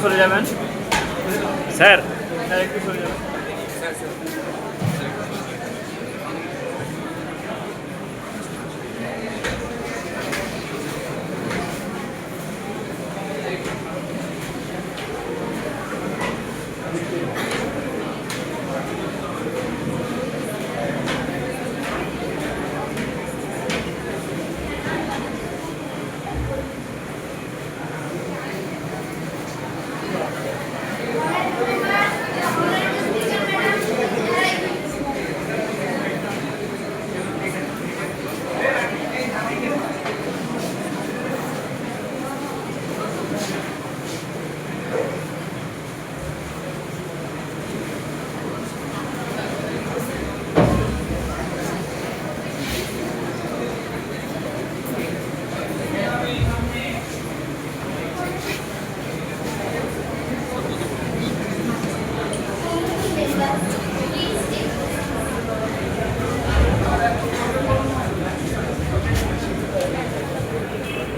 সরে যাবেন sir. Sir একটু সরে যাবেন।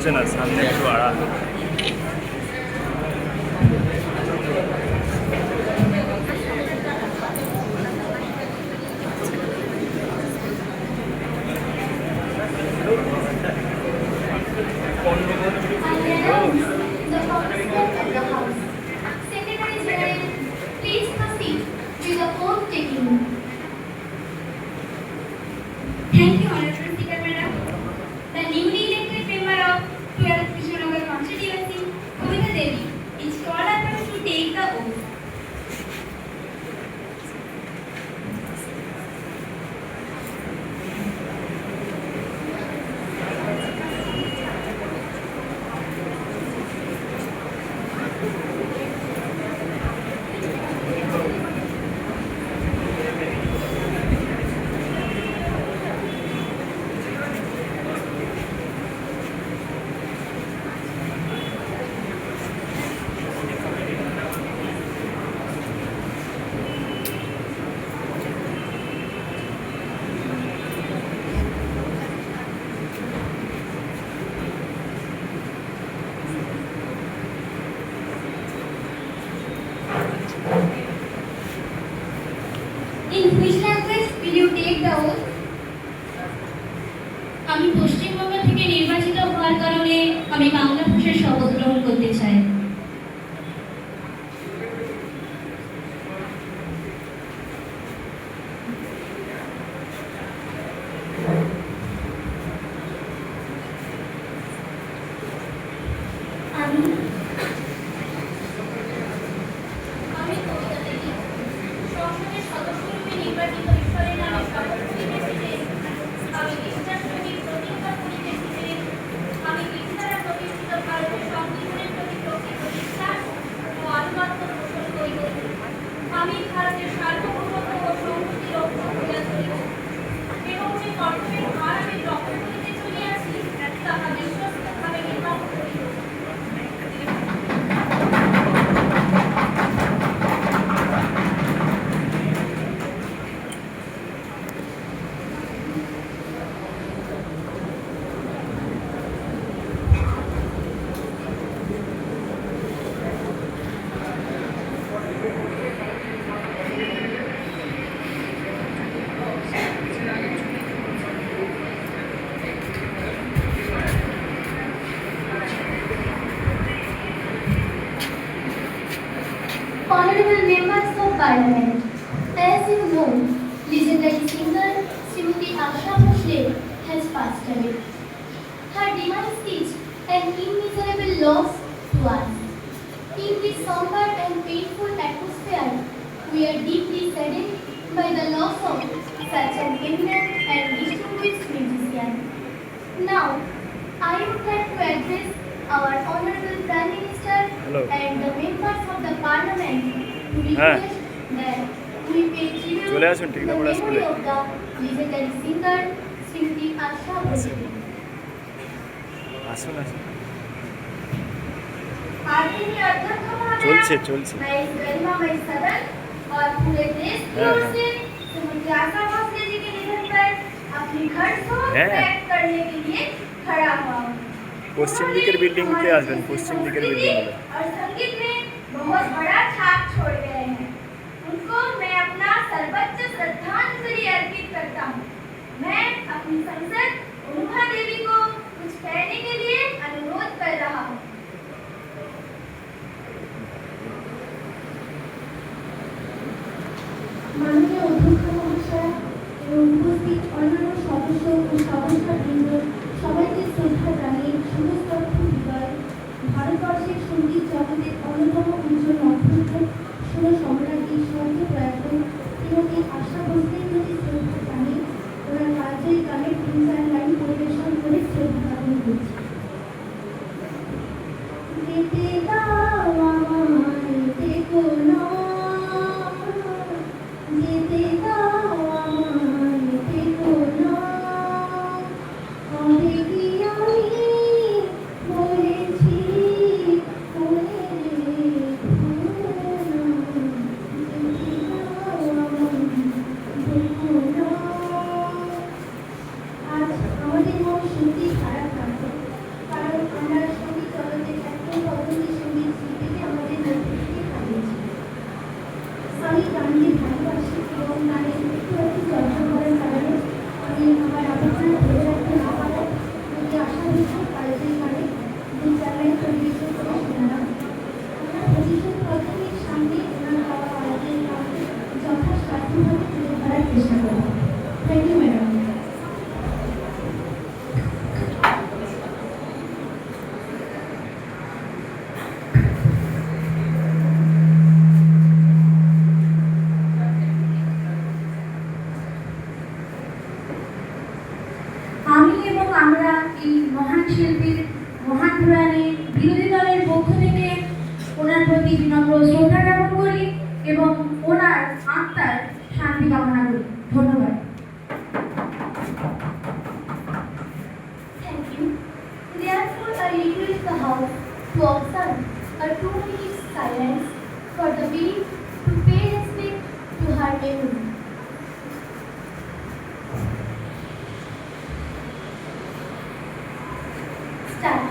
হচ্ছে না, সামনে একটু আড়াল। Please proceed with the oath taking. Thank you, Honorable Speaker Madam. The newly elected member of 12th Krishnagar constituency, Kavita Devi, is called upon to take the oath. In which language will you take the oath? আমি পশ্চিমবঙ্গ থেকে নির্বাচিত হওয়ার কারণে আমি বাংলা ভাষায় শপথ গ্রহণ করতে চাই। আমি কবিতা দেবী সংসদের সদস্যরূপে নির্বাচিত ঈশ্বরের নামে শপথ করিতেছি যে আমি নিষ্ঠার সহিত প্রতিজ্ঞা করিতেছি যে আমি বিধি দ্বারা প্রতিষ্ঠিত ভারতের সংবিধানের প্রতি প্রকৃত বিশ্বাস ও আনুগত্য পোষণ করিব। আমি ভারতের সার্বভৌমত্ব ও সংহতি রক্ষা করিয়া চলিব এবং যে কর্তব্যের ভার আমি রক্ষা করিতে চলিয়াছি তাহা বিশ্বস্তভাবে নির্বাহ করিব। Honorable members of Parliament, as you know, legendary singer Srimati Asha Bhosle has passed away. Her demise is an immeasurable loss to us. In this somber and painful atmosphere, we are deeply saddened by the loss of such an eminent and distinguished musician. Now, I would like to address our Honorable Prime Minister and the members of the Parliament to request that we pay tribute to the memory of the legendary singer Srimati Asha Bhosle. আসুন আসুন, आदरणीय अध्यक्ष চলছে চলছে। मैं इस गरिमामय सदन और पूरे देश की ओर से श्रीमती आशा भोसले जी के निधन पर अपनी हर्षों व्यक्त करने के लिए खड़ा हुआ हूँ। পশ্চিম দিকের বিল্ডিংতে আসবেন, পশ্চিম দিকের বিল্ডিং। और संगीत में अपनी संसद उमा देवी को कुछ कहने के लिए अनुरोध कर रहा हूँ। মাননীয় অধ্যক্ষ মহাশয় এবং উপস্থিত অন্যান্য সদস্য ও সদস্যবৃন্দ, সবাইকে শ্রদ্ধা জানিয়ে শুভস্তর্থ হৃদয় ভারতবর্ষের সঙ্গীত জগতের অন্যতম উজ্জ্বল নক্ষত্র সুর সম্রাজ্ঞী সঙ্গীত প্রয়াত শ্রীমতী আশা ভোসলের প্রতি শ্রদ্ধা জানিয়ে ওনার কালজয়ী গানের 3-4 লাইন পরিবেশন করে শ্রদ্ধা জ্ঞাপন করছি। যেতে দাও আমায় দেখো না, যেতে দাও আমায় দেখো না, কবে কি আমি বলেছি মনে রেখো না, যেতে দাও আমায় দেখো না। আজ আমাদের মন সত্যি খারাপ লাগছে, কারণ আমরা সঙ্গীত জগতের একজন পদ্ধতি সঙ্গীত শিল্পীকে আমাদের মধ্যে থেকে হারিয়েছি। আমি গানকে ভালোবাসি এবং গানের একটু একটু চর্চা করার কারণে আমি আমার আলোচনা ধরে রাখতে না পারার প্রতি আশা হচ্ছে কালজয়ী গানে 2-4 লাইন পরিবেশন করে শোনালাম। আমরা প্রতিশোধ পদ্ধতির সামনে ওনার গাওয়া কালজয়ী গানকে যথাসাধ্যভাবে তুলে ধরার চেষ্টা করব। Thank you madam. আমি এবং আমরা এই মহান শিল্পীর মহান প্রয়াণে বিরোধী দলের পক্ষ থেকে ওনার প্রতি বিনম্র শ্রদ্ধা জ্ঞাপন করি এবং ওনার আত্মার শান্তি কামনা করি। ধন্যবাদ। Thank you. Therefore, I request the House to observe a 2 minute silence for the being to pay respect to her memory. Start.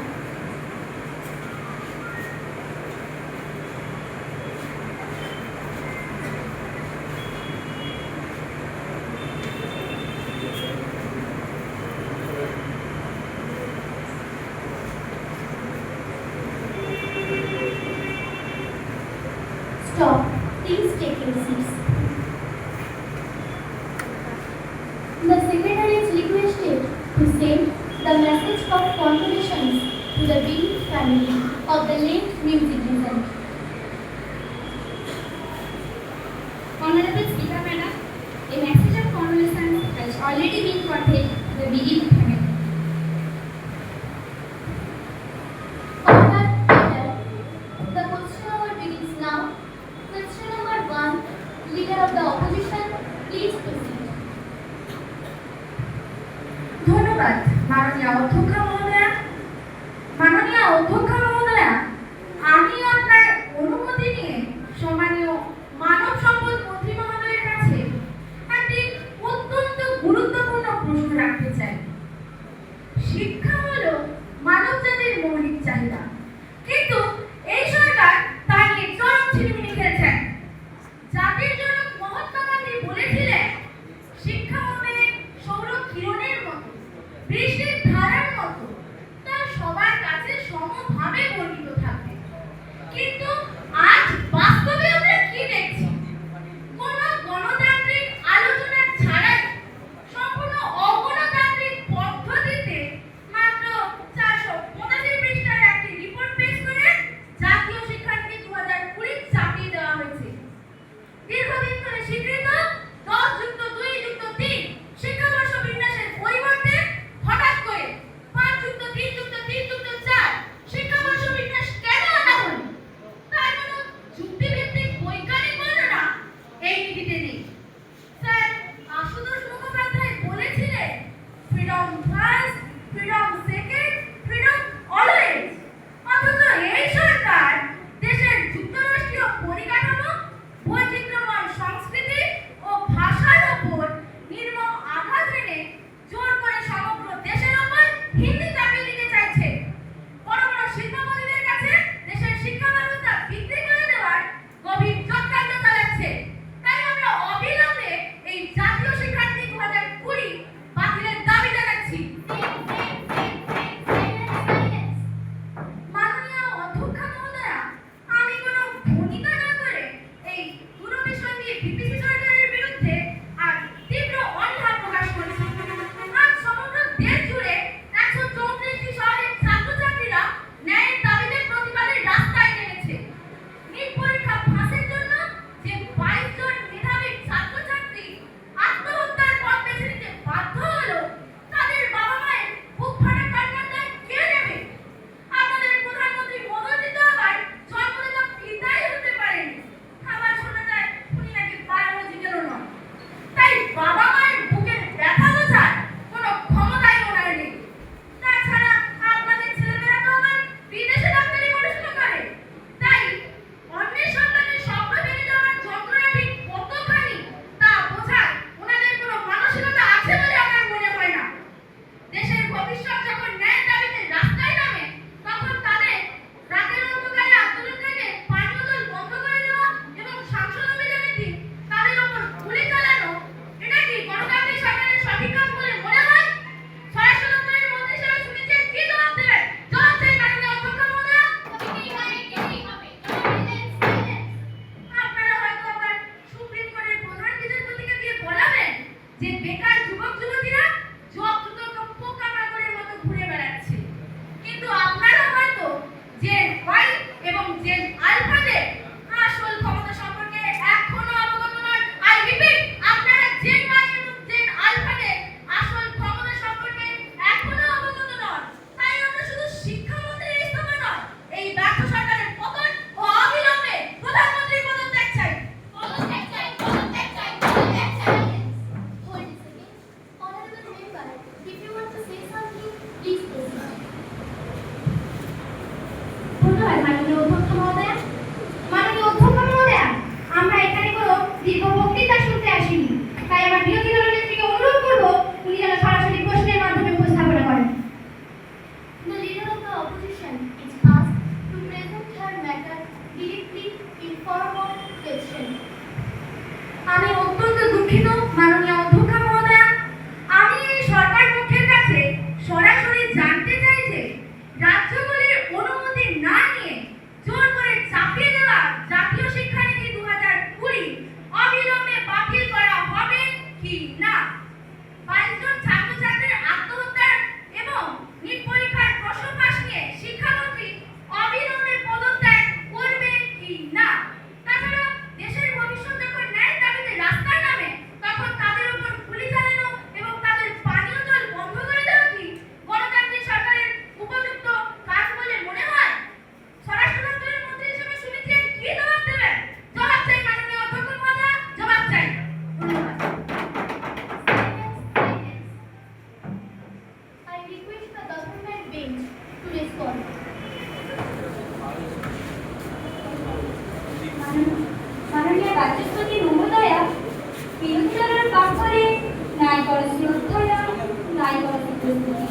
Stop. Please take your seats. The Secretary is requested to send the message of condolations to the bereaved family of the late music legend. Honorable Speaker Madam, a message of condolence has already been conveyed to the bereaved family. Honored Leader, the question hour begins now. Question number 1, Leader of the Opposition, please proceed. ধন্যবাদ মাননীয় অধ্যক্ষ মহোদয়া। মাননীয় অধ্যক্ষ মহোদয়া, আমি আপনার অনুমতি নিয়ে সম্মানীয় মানব সম্পদ মন্ত্রী মহোদয়ের কাছে একটি অত্যন্ত গুরুত্বপূর্ণ প্রশ্ন রাখতে চাই। শিক্ষা হলো মানব জাতির মৌলিক চাহিদা, কিন্তু এই সরকার তা নিয়ে চরম ছিনিমিনি খেলছেন। জাতির জনক মহাত্মা গান্ধী বলেছিলেন, শিক্ষা হবে সৌর কিরণের মতো, যে বেকার যুবক যুবতীরা যত পোকামাকড়ের মতো ঘুরে বেড়াচ্ছে। কিন্তু আপনারা হয়তো জেন ওয়াই এবং জেন আলফাদের আসল ক্ষমতা সম্পর্কে এখনো অবগত নন। আই রিপিট, আপনারা জেন ওয়াই এবং জেন আলফাদের আসল ক্ষমতা সম্পর্কে এখনো অবগত নন। তাই আমরা শুধু শিক্ষামন্ত্রীর ইস্তফা নয়, এই ব্যর্থ সরকারের পতন ও অবিলম্বে প্রধানমন্ত্রীর পদত্যাগ চাই। পদত্যাগ চাই, পদত্যাগ চাই, পদত্যাগ চাই। Hold a second. Honorable member, if you want to say something, please proceed. ধন্যবাদ মাননীয় অধ্যক্ষ মহোদয়া। মাননীয় অধ্যক্ষ মহোদয়া, আমরা এখানে কোনো দীর্ঘ বক্তৃতা শুনতে আসিনি, তাই আমার বিরোধী দলনেত্রীকে অনুরোধ করব উনি যেন সরাসরি প্রশ্নের মাধ্যমে উপস্থাপনা করেন। The leader of the opposition is asked to present her matter directly in form of question. আমি অত্যন্ত দুঃখিত মাননীয় অধ্যক্ষ মহোদয়া, আমি এই সরকার পক্ষের কাছে সরাসরি জানতে চাই যে রাজ্যগুলির অনুমতি না নিয়ে জোর করে চাপিয়ে দেওয়া জাতীয় শিক্ষানীতি 2020 অবিলম্বে বাতিল করা হবে কি না। 22 জন ছাত্রছাত্রীর আত্মহত্যার এবং নিট পরীক্ষার প্রশ্ন ফাঁস নিয়ে শিক্ষামন্ত্রী অবিলম্বে পদত্যাগ করবে কি না। তাছাড়া দেশের ভবিষ্যৎ যখন ন্যায়ের দাবিতে রাস্তায় নামে, তখন তাদের উপর গুলি চালানো এবং তাদের পানীয় জল বন্ধ করে দেওয়া কি গণতান্ত্রিক সরকারের উপযুক্ত কাজ বলে মনে হয়? স্বরাষ্ট্র দপ্তরের মন্ত্রী হিসেবে সুমিত্রা কি জবাব দেবেন? জবাব চাই মাননীয় অধ্যক্ষ মহোদয়া, জবাব চাই। ধন্যবাদ। Silence, silence. I request the government bench to respond. মাননীয় বাচস্পতি মহোদয়া, বিরোধী দলের পক্ষে নাই করছি অধ্যয়ন, নাই করছি প্রস্তুতি,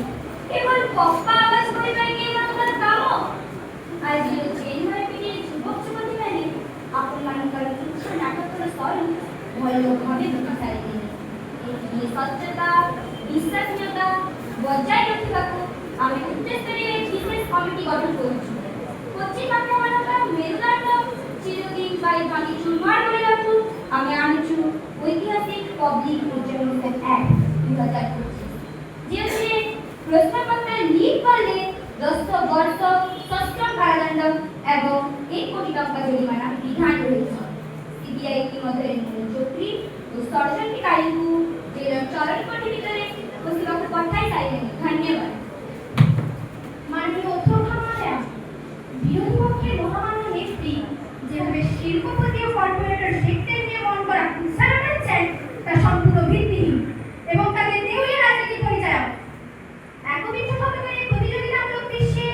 কেবল পপ্পা আওয়াজ করিবার কি এমানকার কাম? আজ জেন হয়ে পিটিয়ে যুবক যুবতী মানে আপন মানকার তুচ্ছ নাটকর স্বরূপ ভয়ভাবে দুঃখ চালিয়ে এই সত্যতা বিশ্বাসনীয়তা বজায় ରଖିବାକୁ ଆମେ ଉଚ୍ଚସ୍ତରୀୟ ବିଶେଷ କମିଟି ଗଠନ କରୁଛୁ। ପଶ୍ଚିମବଙ୍ଗ ମାନଙ୍କର ମେରୁଦଣ୍ଡ ଚିରଦିନ ପାଇଁ ଭାଙ୍ଗି ଚୁରମାର କରିବାକୁ ଆମେ ଆଣିଛୁ ଐତିହାସିକ ପବ୍ଲିକ ରିପ୍ରେଜେଣ୍ଟେସନ ଆକ୍ଟ 2025, ଯେଉଁଥିରେ ପ୍ରଶ୍ନପତ୍ର ଲିକ୍ କଲେ 10 ବର୍ଷ ସଶ୍ରମ କାରାଦଣ୍ଡ ଏବଂ 1 କୋଟି ଟଙ୍କା ଜରିମାନା ବିଧାନ ରହିଛି। ସିବିଆଇ ଇତିମଧ୍ୟରେ ଚୋକ୍ରି ଓ ଷଡ଼ଯନ୍ତ୍ରକାରୀଙ୍କୁ ଜେଲର ଚରଣପଟି ଭିତରେ ବସିବାକୁ ପଠାଇ ସାରିଲେଣି। ଧନ୍ୟବାଦ। মাননীয় অধ্যক্ষ মহোদয়া, বিরোধী পক্ষের মহামান্য নেত্রী যেভাবে শিল্পপতি ও কর্পোরেটর সেক্টর নিয়ে মন করা কুৎসা রটাচ্ছেন তা সম্পূর্ণ ভিত্তিহীন এবং তাদের দেউলিয়া রাজনীতি পরিচালক। একবিংশ শতকের প্রতিযোগিতামূলক বিশ্বে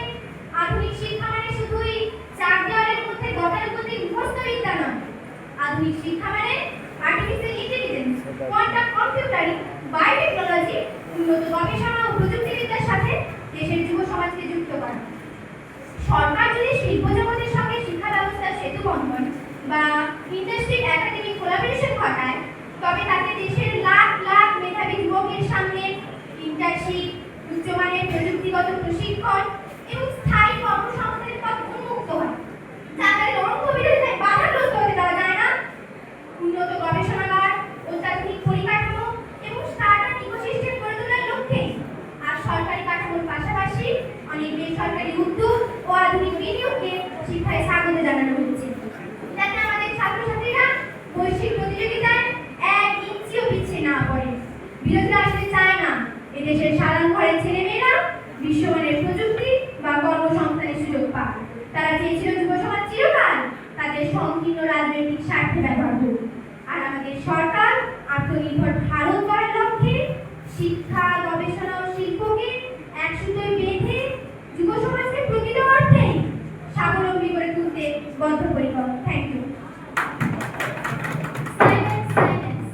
আধুনিক শিক্ষা মানে শুধুই চার দেওয়ালের মধ্যে গতানুগতিক মুখস্থ বিদ্যা নয়। আধুনিক শিক্ষা মানে artificial intelligence, quantum computering, biotechnology, উন্নত গবেষণা ও প্রযুক্তিবিদ্যার সাথে দেশের যুব সমাজকে যুক্ত করা। সরকার যদি শিল্প জগতের সঙ্গে শিক্ষা ব্যবস্থার সেতু বন্ধন বা ইন্ডাস্ট্রি একাডেমিক কোলাবোরেশন ঘটায়, তবে তাতে দেশের লাখ লাখ মেধাবী যুবকের সামনে ইন্টার্নশিপ, উচ্চমানের প্রযুক্তিগত প্রশিক্ষণ এবং স্থায়ী কর্মসংস্থানের পথ উন্মুক্ত হয়, যা তাদের অঙ্গ বিরোধিতায় বাধাগ্রস্ত হতে দেওয়া যায় না। উন্নত গবেষণাগার, অত্যাধুনিক পরিকাঠামো এবং স্টার্টআপ ইকোসিস্টেম গড়ে তোলার লক্ষ্যে আর সরকারি কাঠামোর পাশাপাশি অনেক বেসরকারি উদ্যোগ ও আধুনিক বিনিয়োগকে শিক্ষায় স্বাগত জানানো হচ্ছে, যাতে আমাদের ছাত্রছাত্রীরা বৈশ্বিক প্রতিযোগিতায় 1 ইঞ্চিও পিছিয়ে না পড়ে। বিরোধীরা আসলে চায় না এদেশের সাধারণ ঘরের ছেলেমেয়েরা বিশ্বমানের প্রযুক্তি বা কর্মসংস্থানের সুযোগ পাক। তারা চেয়েছিল যুব সমাজ চিরকাল তাদের সংকীর্ণ রাজনৈতিক স্বার্থে ব্যবহার করুক। আর আমাদের সরকার আত্মনির্ভর ভারত গড়ার লক্ষ্যে শিক্ষা, গবেষণা ও শিল্পকে এক সুতোয় বেঁধে যুব সমাজকে প্রকৃত অর্থে স্বাবলম্বী করে তুলতে বদ্ধপরিকর। Thank you. Silence, silence.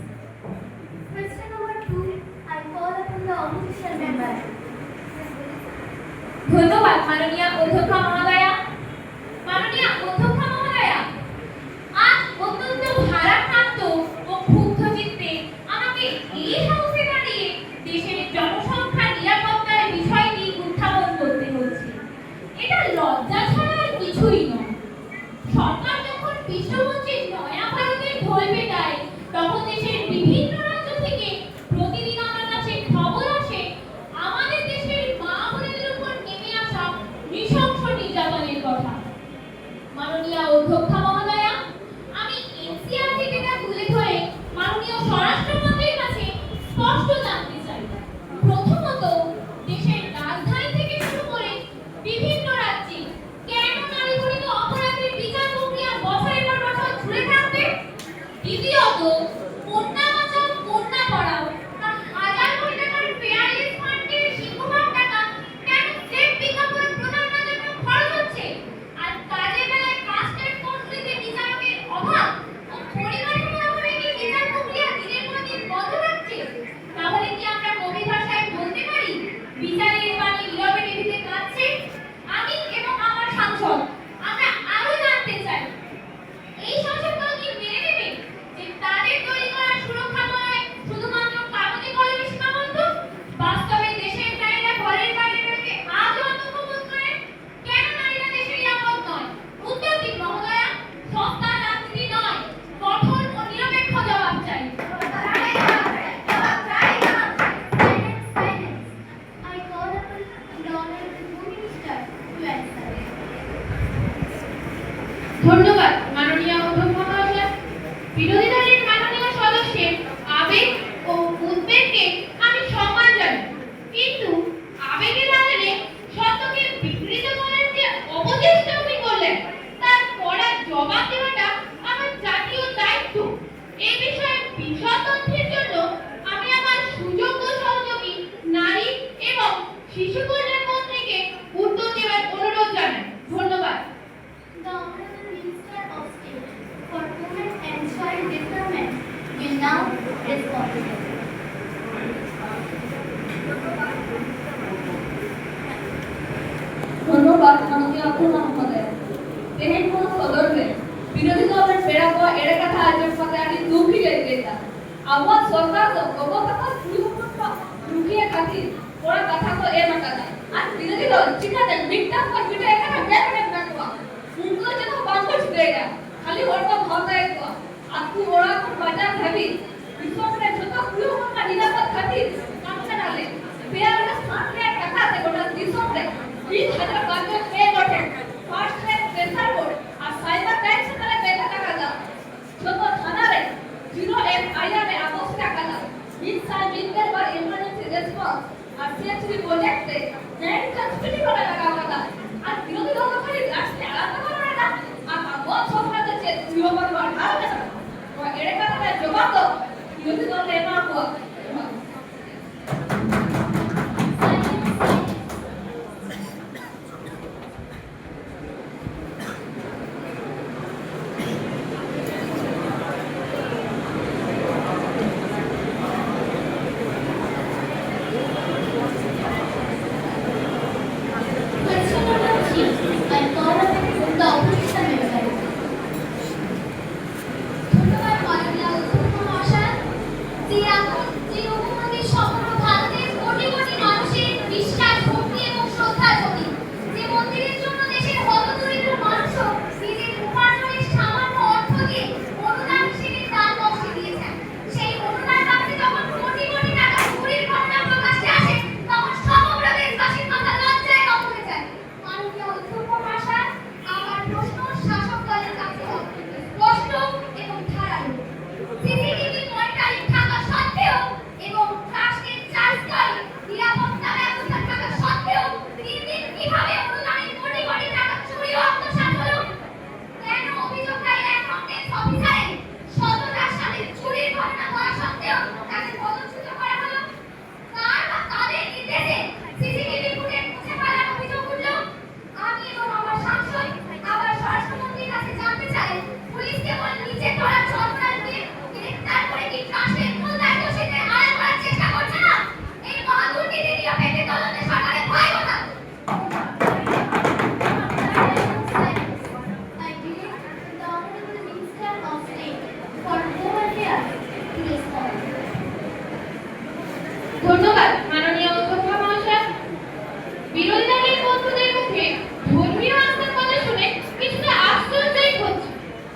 Question number 2, I call upon the opposition member. ধন্যবাদ মাননীয় অধ্যক্ষ মহোদয়া। মাননীয় অধ্যক্ষ মহোদয়া, আজ অত্যন্ত ভারাক্রান্ত ও ক্ষুব্ধ চিত্তে আমাকে এই হাউসে দাঁড়িয়ে দেশের জনসংখ্যা নিরাপত্তার বিষয়টি উত্থাপন করতে হচ্ছে। এটা লজ্জা ছাড়া আর কিছুই নয়। সরকার যখন বিশ্বমঞ্চে নয়া ভারতের ঢোল পেটায়, তখন দেশের বিভিন্ন রাজ্য থেকে and discernment will now respond. ধন্যবাদ মাননীয় অধ্যক্ষ মহোদয়। তেহেনপুর সদরে বিরোধী দলের বেড়াপোয়া এড়ে কথা আজের সাথে আমি দুঃখী গেছিলাম। আমার সরকার তো গবতাকা দুঃখিয়ে খাতির ওরা কথা তো এ মাটা না। আর বিরোধী দল চিকাতে মিটটা পর মিটে এখানে বেড়ে বেড়া উनको যেন বাংলা দেয়া খালি ওরকম ভাবে একো আপনি ওরা কোন বাজার ভাবি বিশ্বরে যত কুলো কোন নিরাপদ খাতির কাম করালে পেয়ারা সামনে টাকা তে গোটা বিশ্বরে 20,000 বাজার পে করতে ফার্স্ট রেট প্রেসার বোর্ড আর সাইবার ক্রাইম সেন্টারে বেটা টাকা দাও যত থানারে 0 এ আপোষ টাকা দাও 20 সাল বিলকের পর ইমার্জেন্সি রেসপন্স আর সিএসসি প্রজেক্টে নেট কাস্টডি করা লাগা কথা আর বিরোধী দল খালি রাষ্ট্রে আলাদা করে না আর আমার সরকার যে জীবন বাড়াও না তো এড়ে কথা জবাব দাও বিরোধী দল এমা কো Question number 3. I call up the opposition member. ধন্যবাদ মাননীয় অধ্যক্ষ মহাশয়। যে উপমন্ত্রী সমগ্র ভারতের কোটি কোটি মানুষের বিশ্বাস, ভক্তি এবং শ্রদ্ধার প্রতীক, যে মন্দিরের জন্য দেশের হতদরিদ্র মানুষও নিজের উপার্জনের সামান্য অর্থ দিয়ে অনুদান হিসেবে দান বসে দিয়েছেন। সেই অনুদান বাক্সে যখন কোটি কোটি টাকা চুরির ঘটনা প্রকাশ্যে আসে তখন সমগ্র দেশবাসীর মাথা লজ্জায় কাঁপতে যায়। মাননীয় অধ্যক্ষ মহাশয়, আমার প্রশ্ন শাসক দলের কাছে হবে স্পষ্ট এবং ধারালো। সিসিটিভি মনিটরিং থাকা সত্ত্বেও এবং রাষ্ট্রের চারস্তরে নিরাপত্তা ব্যবস্থা থাকা সত্ত্বেও দিন দিন কিভাবে অনুদানের কোটি কোটি টাকা চুরি ও আত্মসাৎ হলো? কেন অভিযোগকারী অ্যাকাউন্টেন্স অফিসারের সততার সাথে চুরির ঘটনা করা সত্ত্বেও তাকে পদচ্যুত করা হলো? কার বা কাদের নির্দেশে সিসিটিভি ফুটেজ মুছে ফেলার অভিযোগ উঠল? আমি এবং আমার সাংসদ আবার স্বরাষ্ট্রমন্ত্রীর কাছে জানতে চাই, পুলিশ কেবল নিচে তোলা চক্রান্তকে গ্রেফতার করে কি রাষ্ট্রের মূল দায়িত্বশীলদের আড়াল করার চেষ্টা করছে না? এই মহা দুর্নীতি নিরপেক্ষ তদন্তে সরকারের ভয় কোথায়? I believe the Honorable Minister of State for Home Affairs to respond. ধন্যবাদ মাননীয় অধ্যক্ষ মহাশয়। বিরোধী দলের বন্ধুদের মুখে ধর্মীয় আস্থার কথা শুনে কিছুটা আশ্চর্যই হচ্ছে।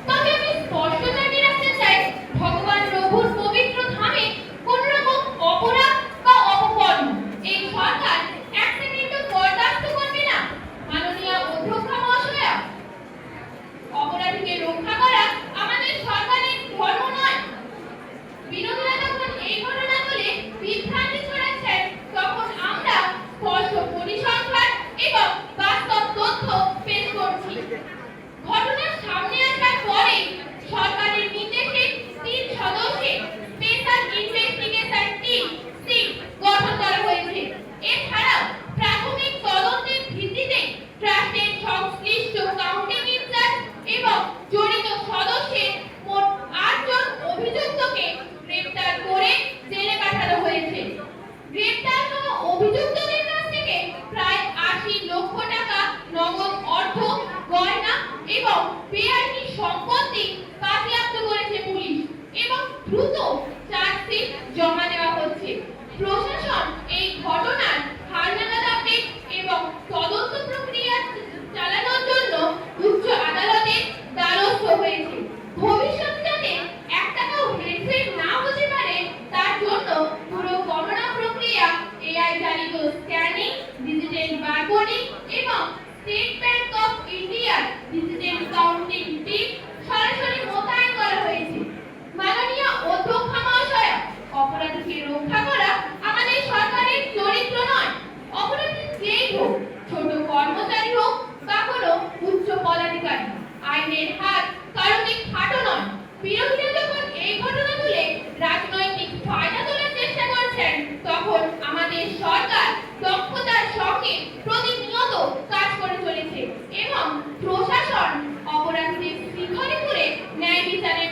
তবে আমি স্পষ্ট জানিয়ে রাখতে চাই, ভগবান প্রভুর পবিত্র ধামে কোন রকম অপরাধ বা অপকর্ম এই সরকার এক সেকেন্ডও বরদাস্ত করবে না। মাননীয় অধ্যক্ষ মহাশয়া, অপরাধীকে রক্ষা করা আমাদের সরকারের ধর্ম নয়। বিরোধীরা যখন এই ঘটনা বলে বিভ্রান্তি ছড়াচ্ছেন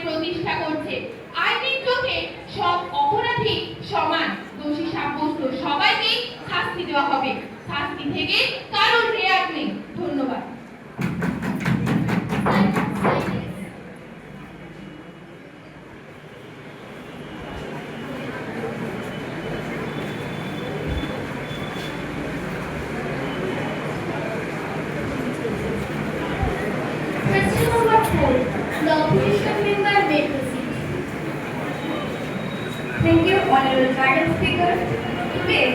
প্রতিষ্ঠা করছে। আইনের চোখে সব অপরাধী সমান, দোষী সাব্যস্ত সবাইকেই শাস্তি দেওয়া হবে, শাস্তি থেকে কারোর রেয়াত নেই। ধন্যবাদ। Question number 4. The opposition member may proceed. Thank you, Honorable Madam Speaker. Today,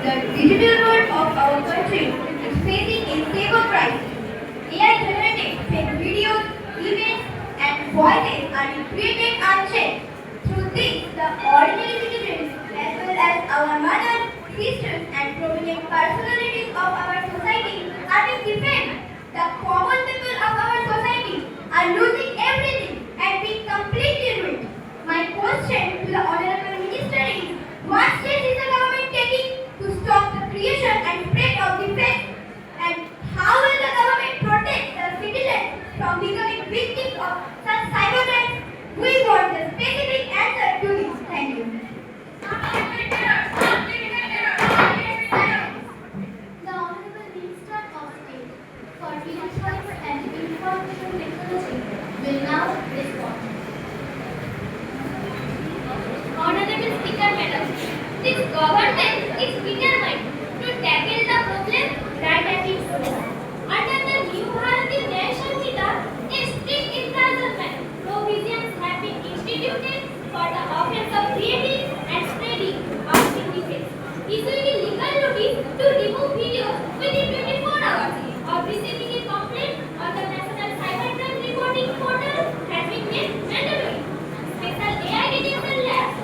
the digital world of our country is facing a saber crisis. AI-generated fake videos, events, and voices are being created unchecked. Through this, the ordinary citizens, as well as our mothers, sisters, and prominent personalities of our society are being defamed. The common people of our society are losing everything and being completely ruined. My question to the Honorable Minister is, what steps is the government taking to stop the creation and spread of the fake? And how will the government protect the citizens from becoming victims of such cybercrimes? We want the specific answer to this. Thank you. The Honorable Minister of State for Electronics and Information Technology will now respond. Honorable Speaker Madam, this government is determined to tackle the problem right at its source. Under the new Bharati Nyaya Samhita, a strict imprisonment provisions have been instituted for the offence of creating and spreading obscene defects. Issuing a legal notice to remove videos within 24 hours of receiving a complaint on the National Cybercrime Reporting Portal has been made mandatory. Special AI detection labs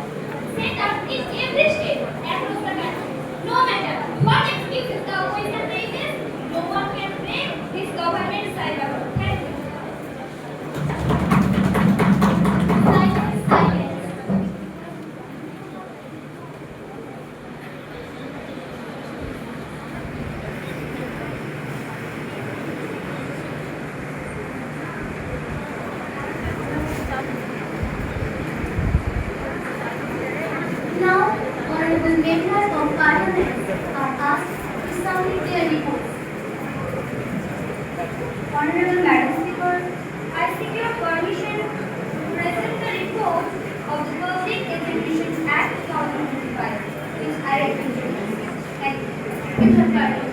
set up in every state across the country. No matter what excuses the opposition raises, no one can break this government cyber law. Thank you. Silence, silence. Now, honorable members of parliament are asked to submit their reports. Honorable Madam Speaker, I seek your permission to present the report of the Public Examinations Act 2025, which I represent. Thank you. Mr. Parliament.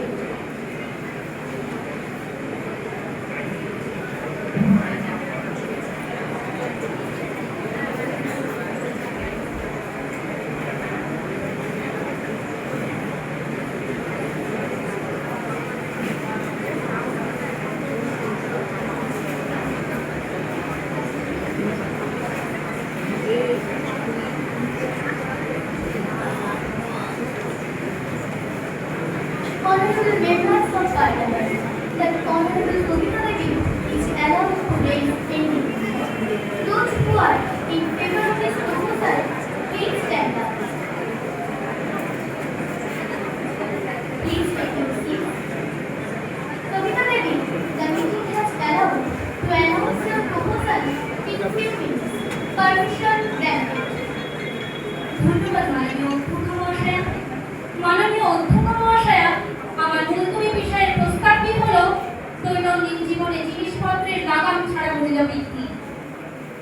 Honorable members of parliament, that Honorable Gopika Devi is allowed to raise any. Those who are in favor of this proposal, please stand up. Please take your seats. Gopika Devi, the meeting has allowed to announce your proposal in few minutes. Permission granted. ধন্যবাদ মাননীয় অধ্যক্ষ মহাশয়া। মাননীয় অধ্যক্ষ মহাশয়া, আমার মুলতবি বিষয়ের প্রস্তাবটি হলো দৈনন্দিন জীবনে জিনিসপত্রের লাগাম ছাড়া মূল্যবৃদ্ধি।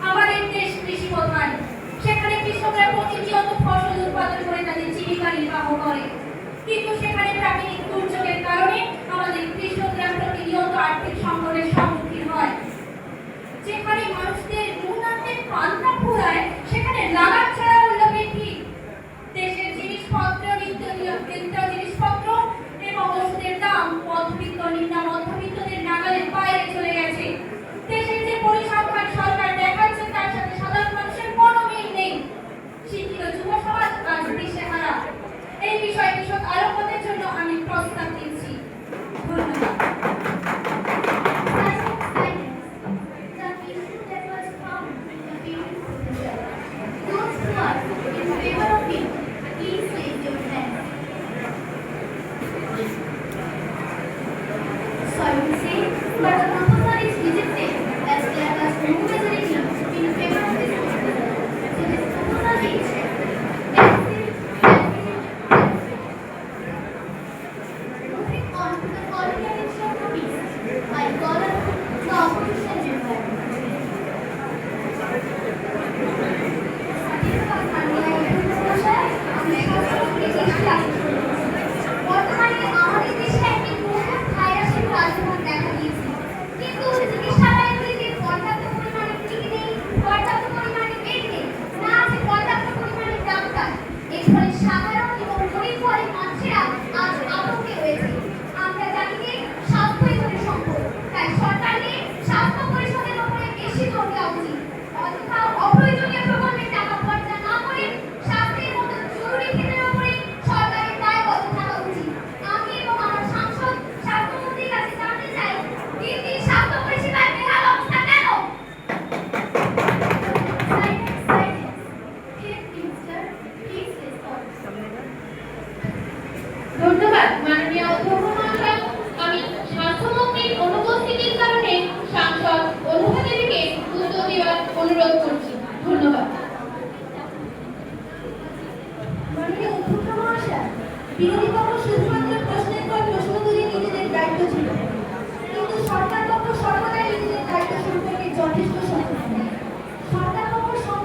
আমাদের দেশ কৃষি প্রধান, সেখানে কৃষকরা প্রতিনিয়ত ফসল উৎপাদন করে তাদের জীবিকা নির্বাহ করে, কিন্তু সেখানে প্রাকৃতিক দুর্যোগের কারণে আমাদের কৃষকরা প্রতিনিয়ত আর্থিক সংকটের সম্মুখীন হয়। যেখানে মানুষদের নুনান্তের পান্তা ফুরায়, সেখানে লাগাম ছাড়া মূল্যবৃদ্ধি। দেশের জিনিসপত্র, নিত্য জিনিসপত্র এবং ওষুধের দাম মধ্যবিত্ত, নিম্ন মধ্যবিত্তদের নাগালের বাইরে চলে গেছে। দেশের যে পরিসংখ্যান সরকার দেখাচ্ছে, তার সাথে সাধারণ মানুষের কোনো মিল নেই। শিক্ষিত যুব সমাজ আজ দিশেহারা। এই বিষয়ে কৃষক আলোকনের জন্য আমি প্রস্তাব দিচ্ছি। ধন্যবাদ। Silence, silence. The issue that was found in the previous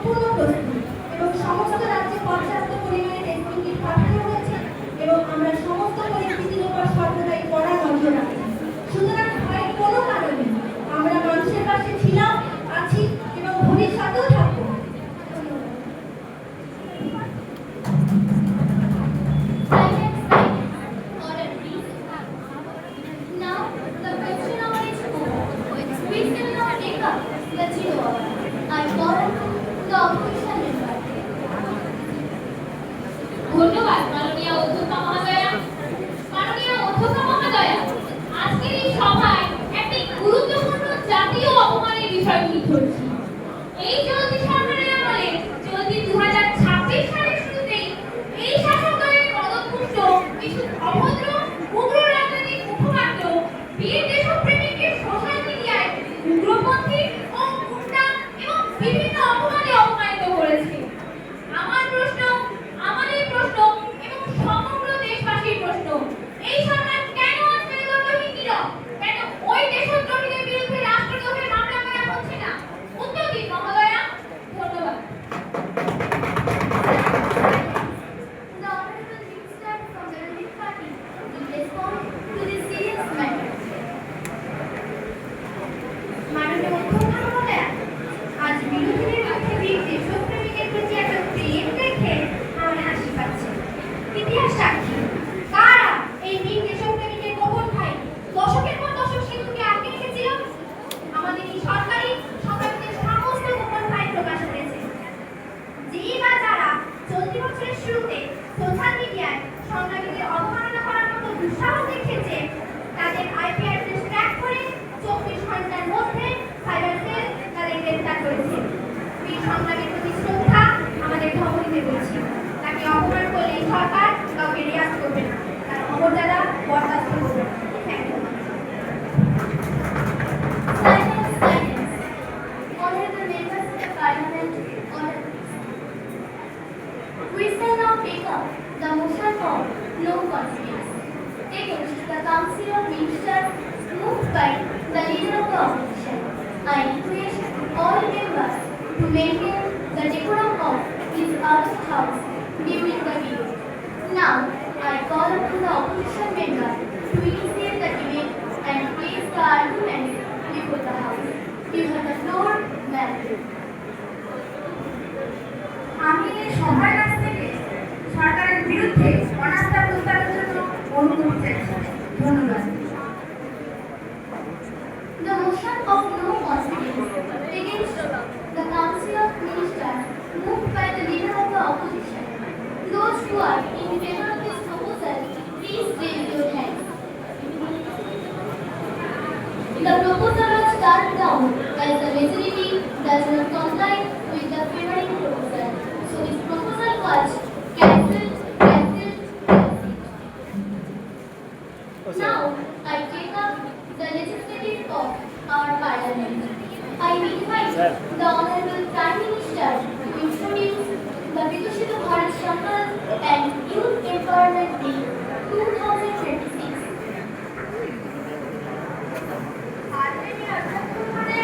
পূর্ণ প্রস্তুত এবং সমস্ত রাজ্যে পর্যাপ্ত পরিমাণে টেস্টিং কিট পাঠানো হয়েছে এবং আমরা সমস্ত পরিস্থিতির উপর সর্বদাই কড়া নজর রাখছি। সুতরাং ভয়ের কোনো কারণ নেই। আমরা মানুষের পাশে ছিলাম, আছি এবং ভবিষ্যতেও থাকবো। Order, please. Now, the question hour is over. We still not take up the zero hour. I call the opposition member. ধন্যবাদ মাননীয় অধ্যক্ষ মহোদয়া। মাননীয় অধ্যক্ষ মহোদয়া, আজকের এই সভায় একটি গুরুত্বপূর্ণ জাতীয় অপমানের বিষয় তুলে ধরছি। এই চলতি সরকারের আমলে চলতি 2026 সালের শুরুতেই এই শাসক দলের পদপুষ্ট কিছু অভদ্র উগ্র রাজনৈতিক মুখপাত্র বীর দেশপ্রেমিককে সোশ্যাল মিডিয়ায় উগ্রপন্থী ও গুন্ডা এবং বিভিন্ন অপমানে অপমানিত করেছে। আমার প্রশ্ন, আমাদের প্রশ্ন এবং সমগ্র দেশবাসীর প্রশ্ন, এই সরকার কেন আজ মেরুদণ্ডহীন নীরব? কেন ওই দেশদ্রোহীদের বিরুদ্ধে রাষ্ট্রদ্রোহের মামলা করা হচ্ছে না? উত্তর দিন মহোদয়া। ধন্যবাদ। The Honorable Minister from the Relief Party will respond to this serious matter. মাননীয় অধ্যক্ষ মহোদয়া, আজ বিরোধীদের মধ্যে বীর দেশপ্রেমিকের প্রতি একটা প্রেম দেখে আমার হাসি পাচ্ছে। ইতিহাস সাক্ষী, কারা এই বীর দেশপ্রেমিকের গোপন ভাই দশকের পর দশক সেতুকে আটকে রেখেছিল? আমাদের এই সরকারি সংবাদের সমস্ত গোপন ভাই প্রকাশ হয়েছে। যেই বা যারা চলতি বছরের শুরুতে সোশ্যাল মিডিয়ায় সংগ্রামীদের অবমাননা করার মতো দুঃসাহস দেখিয়েছে, তাদের আইপি অ্যাড্রেস ট্র্যাক করে 24 ঘন্টার মধ্যে সাইবার সেল তাদের গ্রেফতার করেছে। বীর সংগ্রামের প্রতি শ্রদ্ধা আমাদের ধমনীতে বলছি, তাকে অপমান করলে এই সরকার কাউকে রেয়াজ করবে না, তার অমর্যাদা বরদাস্ত করবে না। Thank you. Silence, silence. Honorable members of the Parliament, order. We shall now take up the motion of no confidence against the Council of Ministers moved by the leader of the opposition. I request all members to maintain the decorum of this august house during the debate. Now, I call upon the opposition member to initiate the debate and place the arguments before the house. You have the floor, ma'am. আমি এই সভার কাছ থেকে সরকারের বিরুদ্ধে অনাস্থা প্রস্তাবের জন্য অনুমতি চাইছি। ধন্যবাদ। The motion of no confidence against the Council of Ministers moved by the leader of the opposition. Those who are in favor of this proposal, please raise your hands. The proposal was struck down as the majority does not comply with the favoring proposal. So this proposal was cancelled. Now, I take up the legislative of our Parliament. I invite Sir. the Honorable Prime Minister to introduce the Vikashita Bharat Sankalp and Youth Empowerment Bill 2026. माननीय अध्यक्ष महोदय,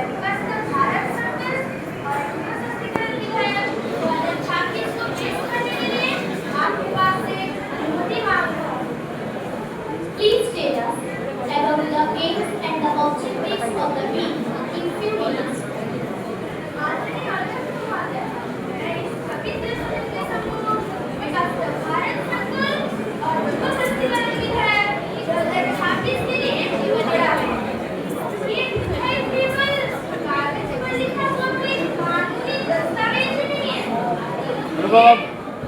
विकसित भारत संकल्प और युवा सशक्तिकरण विधेयक 2026 को पेश करने के लिए आपके पास से अनुमति मांगता हूँ। Please tell us about the aims and the objectives of the bill in few minutes. माननीय अध्यक्ष महोदय, मैं इस 26 देशों के समूह विकसित भारत संकल्प और युवा सशक्तिकरण विधेयक 2026 के लिए बनाया है। ये विधेयक केवल कागज पर लिखा हुआ कोई कानूनी दस्तावेज नहीं है।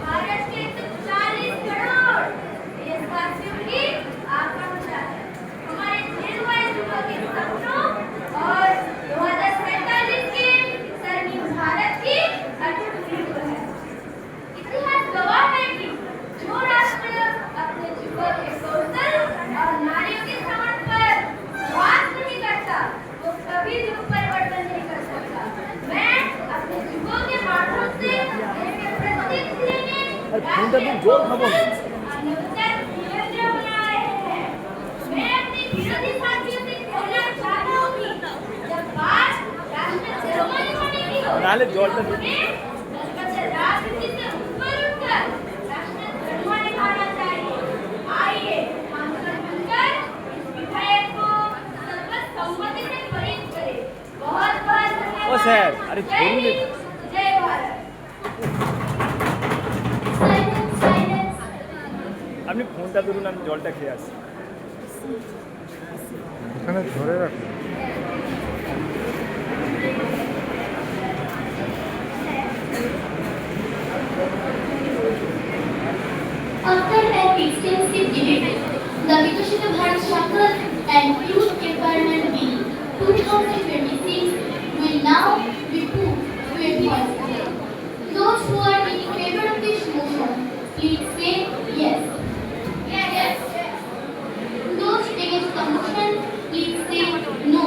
भारत के 40 करोड़ देशवासियों की आकांक्षा है। हमारे जेल हुए युवा के सपनों और 2047 के स्वर्णिम भारत की अटूट नींव है। इतिहास गवाह है कि जो राष्ट्र अपने युवा के कौशल और नारियों के समर्थ पर विश्वास नहीं करता, वो कभी युग परिवर्तन नहीं कर सकता। मैं अपने युवा के माध्यम से देश के प्रत्येक जिले में राष्ट्रीय कौशल और नवोन्मेष केंद्र बनाए हैं। मैं अपने विरोधी साथियों से कहना चाहता हूँ कि जब बात राष्ट्रीय सेरेमनी होने की নাহলে জলটা बच्चा राजनीति से ऊपर उठकर राष्ट्र धर्म निभाना चाहिए। आइए हम सब मिलकर इस विधेयक को सर्वसम्मति से पारित करें। बहुत बहुत धन्यवाद। ओ सर, अरे जय छोड़ो ना। हिंद, जय भारत। Silence, silence. আপনি ফোনটা ধরুন, আমি জলটা খেয়ে আসি। এখানে ধরে রাখো। After an extensive debate, the Vikashita Bharat Shankar and Youth Empowerment Bill 2026 will now be put to a voice. Those who are in favor of this motion, please say yes. Yes. Those against the motion, please say no.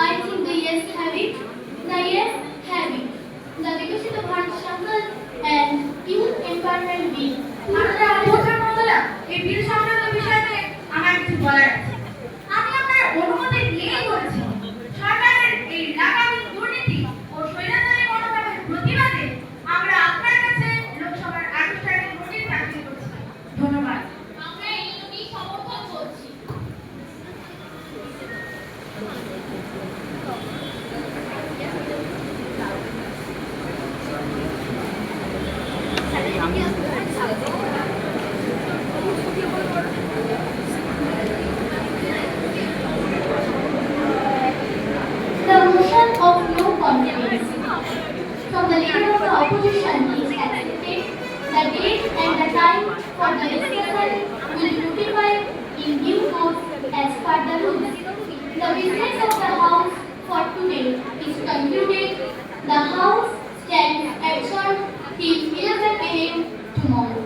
I think the yes have it. The yes have it. The Vikashita Bharat Shankar and Youth Empowerment Bill মাননীয় অধ্যক্ষ মহোদয়া, এই বিল সংক্রান্ত বিষয়ে আমার কিছু বলার আছে। আমি আপনার অনুমতি নিয়েই বলছি, সরকারের এই লাগামহীন দুর্নীতি ও স্বৈরাচারী মনোভাবের প্রতিবাদে আমরা আপনার কাছে লোকসভার আনুষ্ঠানিক নোটিশ দাখিল করছি। ধন্যবাদ। আমরা এই নোটিশ সমর্থন করছি। The motion of no confidence from the leader of the opposition is accepted. The date and the time for the discussion will be notified in due course as per the rules. The business of the House for today is concluded. The House stands adjourned till 11 a.m. tomorrow.